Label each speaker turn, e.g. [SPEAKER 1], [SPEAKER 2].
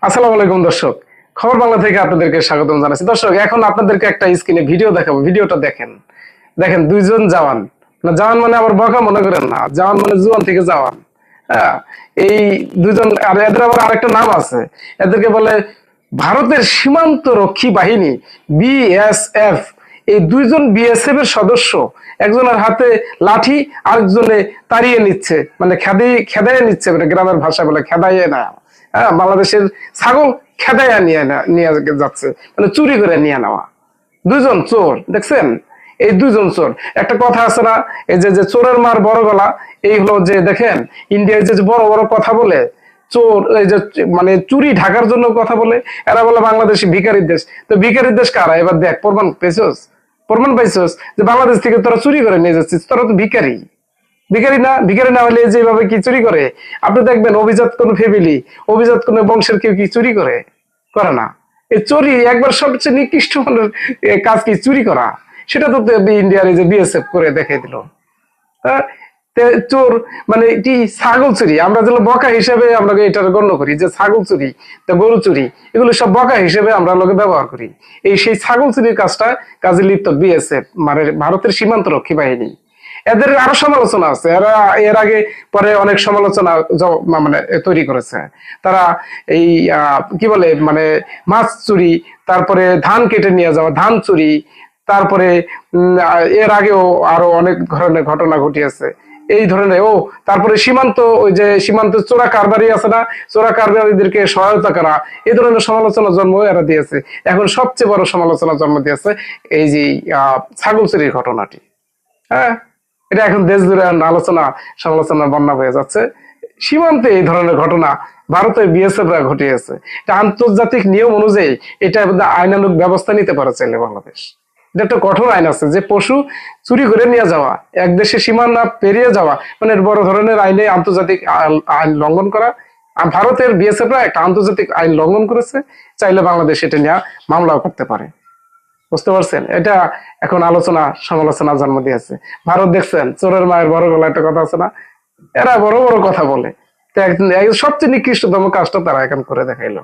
[SPEAKER 1] আসসালামু আলাইকুম দর্শক, খবর বাংলা থেকে আপনাদেরকে স্বাগতম জানাচ্ছি। দর্শক, এখন আপনাদেরকে একটা স্ক্রিনে ভিডিও দেখাবো, ভিডিওটা দেখেন। দেখেন দুইজন জওয়ান, না জওয়ান মানে আবার বকা মনে করেন না, জওয়ান মানে জোয়ান থেকে জওয়ান। হ্যাঁ, এই দুজন, আর এদের আবার আরেকটা নাম আছে, এদেরকে বলে ভারতের সীমান্ত রক্ষী বাহিনী, বিএসএফ। এই দুইজন বিএসএফ এর সদস্য, একজনের হাতে লাঠি, আরেকজনে তাড়িয়ে নিচ্ছে, মানে খেদাইয়ে নিচ্ছে, মানে গ্রামের ভাষা বলে খেদাইয়ে না। হ্যাঁ, বাংলাদেশের ছাগল খেদাইয়া নিয়ে যাচ্ছে, মানে চুরি করে নিয়ে নেওয়া। দুইজন চোর, দেখছেন? এই দুইজন চোর। একটা কথা আছে না, এই যে যে চোরের মার বড় গলা, এই হলো যে দেখেন ইন্ডিয়ায় যে বড় বড় কথা বলে চোর, এই যে মানে চুরি ঢাকার জন্য কথা বলে, এরা বলে বাংলাদেশি ভিখারির দেশ। তো ভিখারির দেশ কারা? এবার দেখ, প্রমাণ পাইছস যে বাংলাদেশ থেকে তোরা চুরি করে নিয়ে যাচ্ছিস, তোরা তো ভিখারি। ভিখারি না হলে যেভাবে কি চুরি করে? আপনি দেখবেন অভিজাত কোন ফ্যামিলি, অভিজাত কোন বংশের কেউ কি চুরি করে না। এই চুরি একবার সবচেয়ে নিকৃষ্ট মানের কাজ কি চুরি করা, সেটা তো ইন্ডিয়ার এই যে বিএসএফ করে দেখাই দিল। হ্যাঁ, চোর মানে কি ছাগল চুরি, আমরা যেন বকা হিসেবে আমরা এটা গণ্য করি যে ছাগল চুরি, গরু চুরি, এগুলো সব বকা হিসেবে আমরা লোকে ব্যবহার করি। এই সেই ছাগল চুরির কাজে লিপ্ত বিএসএফ, মানে ভারতের সীমান্ত রক্ষী বাহিনী। এদের আরো সমালোচনা আছে, এরা এর আগে পরে অনেক সমালোচনা মানে তৈরি করেছে। তারা এই কি বলে মানে মাছ চুরি, তারপরে ধান কেটে নিয়ে যাওয়া, ধান চুরি, তারপরে এর আগেও আরো অনেক ধরনের ঘটনা ঘটিয়েছে এই ধরনের। তারপরে সীমান্ত, ওই যে সীমান্ত চোরা কারবারি আছে না, চোরা কারবারিদেরকে সহায়তা করা, এই ধরনের সমালোচনা জন্ম এরা দিয়েছে। এখন সবচেয়ে বড় সমালোচনা জন্ম দিয়েছে এই যে ছাগল চুরির ঘটনাটি। হ্যাঁ, এটা এখন দেশ জুড়ে আলোচনা সমালোচনা বন্যা হয়ে যাচ্ছে। সীমান্তে এই ধরনের ঘটনা ভারতের বিএসএফরা ঘটিয়েছে। এটা আন্তর্জাতিক নিয়ম অনুযায়ী এটা আইনানুগ ব্যবস্থা নিতে পারে চাইলে বাংলাদেশ। এটা একটা কঠোর আইন আছে যে পশু চুরি করে নিয়ে যাওয়া, এক দেশে সীমানা পেরিয়ে যাওয়া, মানে বড় ধরনের আইনে আন্তর্জাতিক আইন লঙ্ঘন করা। ভারতের বিএসএফরা একটা আন্তর্জাতিক আইন লঙ্ঘন করেছে, চাইলে বাংলাদেশ এটা নিয়ে মামলাও করতে পারে। বুঝতে পারছেন? এটা এখন আলোচনা সমালোচনা জন্ম দিয়েছে। ভারত দেখছেন, চোরের মায়ের বড় গলা একটা কথা আছে না, এরা বড় বড় কথা বলে। সবচেয়ে নিকৃষ্টতম কাজটা তারা এখন করে দেখাইলো।